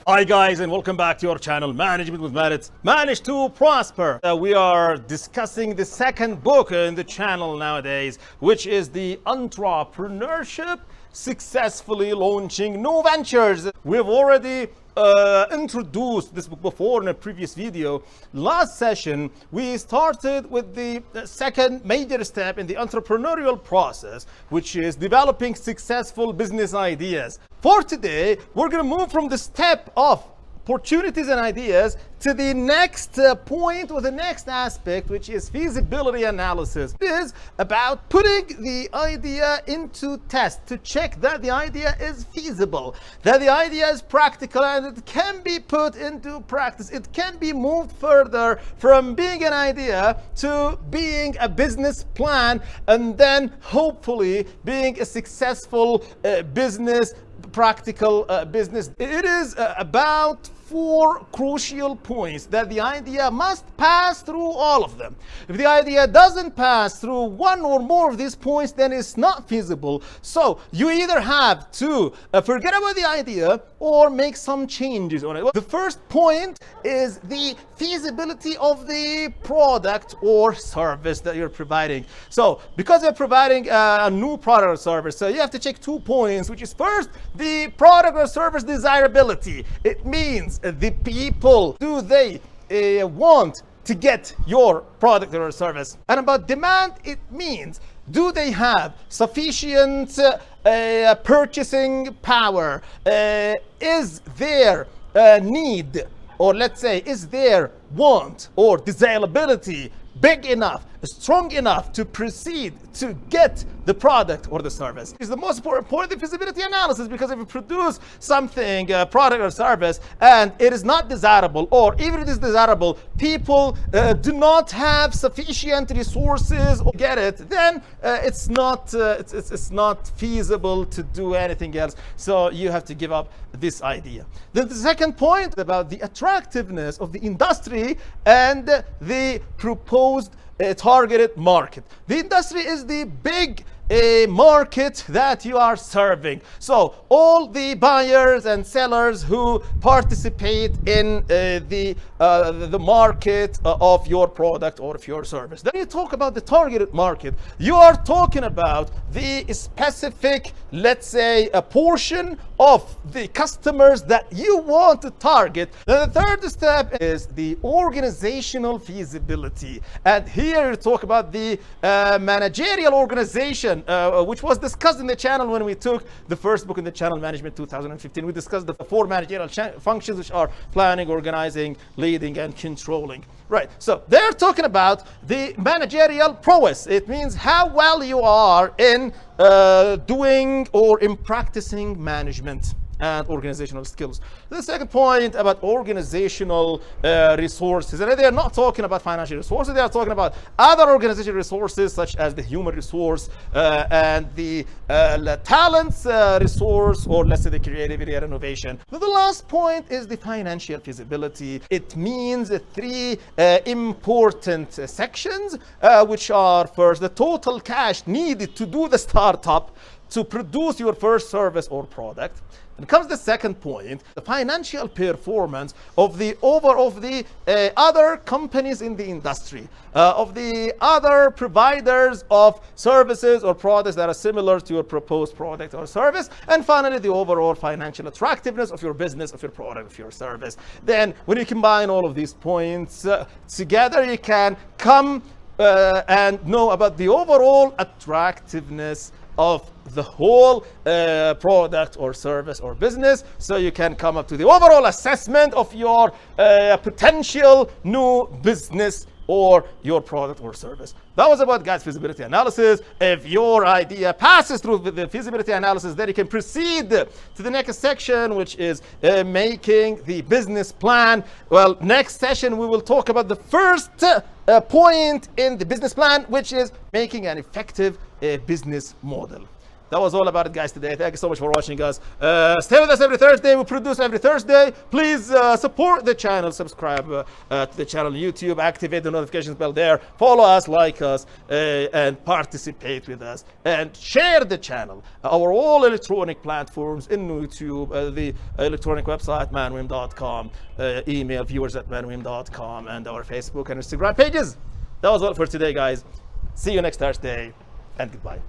Hi guys, and welcome back to your channel, Management with Merit. Manage to Prosper. We are discussing the second book in the channel nowadays, which is the Entrepreneurship, Successfully Launching New Ventures. We've already introduced this book before in a previous video. Last session, we started with the second major step in the entrepreneurial process, which is developing successful business ideas. For today, we're going to move from the step of opportunities and ideas to the next point or the next aspect, which is feasibility analysis. It is about putting the idea into test to check that the idea is feasible, that the idea is practical, and it can be put into practice. It can be moved further from being an idea to being a business plan, and then hopefully being a successful business, practical business. It is about 4 crucial points that the idea must pass through all of them. If the idea doesn't pass through one or more of these points, then it's not feasible. So you either have to forget about the idea or make some changes on it. The first point is the feasibility of the product or service that you're providing. So because you're providing a new product or service, so you have to check 2 points, which is first, the product or service desirability. It means the people, do they want to get your product or service? And about demand, it means, do they have sufficient purchasing power? Is their need, or let's say, is their want or desirability big enough, strong enough to proceed to get the product or the service? Is the most important point, the feasibility analysis, because if you produce something, a product or service, and it is not desirable, or even if it is desirable, people do not have sufficient resources to get it, then it's not feasible to do anything else. So you have to give up this idea. Then the second point about the attractiveness of the industry and the proposed targeted market. The industry is the big market that you are serving. So all the buyers and sellers who participate in the market of your product or of your service. Then you talk about the targeted market. You are talking about the specific, let's say, a portion of the customers that you want to target. Then the third step is the organizational feasibility. And here you talk about the managerial organization, which was discussed in the channel when we took the first book in the channel, Management 2015. We discussed the 4 managerial functions, which are planning, organizing, leading, and controlling. Right, so they're talking about the managerial prowess. It means how well you are in doing or in practicing management and organizational skills. The second point about organizational resources, and they are not talking about financial resources, they are talking about other organizational resources such as the human resource and the talents resource, or let's say the creativity and innovation. But the last point is the financial feasibility. It means 3 important sections, which are first, the total cash needed to do the startup, to produce your first service or product. Then comes the second point, the financial performance of the other companies in the industry, of the other providers of services or products that are similar to your proposed product or service, and finally the overall financial attractiveness of your business, of your product, of your service. Then when you combine all of these points together, you can come and know about the overall attractiveness of the whole product or service or business, so you can come up to the overall assessment of your potential new business or your product or service. That was about, guys, feasibility analysis. If your idea passes through the feasibility analysis, then you can proceed to the next section, which is making the business plan. Well, next session we will talk about the first point in the business plan, which is making an effective business model. That was all about it, guys, today. Thank you so much for watching us. Stay with us every Thursday. We produce every Thursday. Please support the channel. Subscribe to the channel on YouTube. Activate the notifications bell there. Follow us, like us, and participate with us. And share the channel. Our all electronic platforms in YouTube, the electronic website, manwim.com, email viewers@manwim.com, and our Facebook and Instagram pages. That was all for today, guys. See you next Thursday, and goodbye.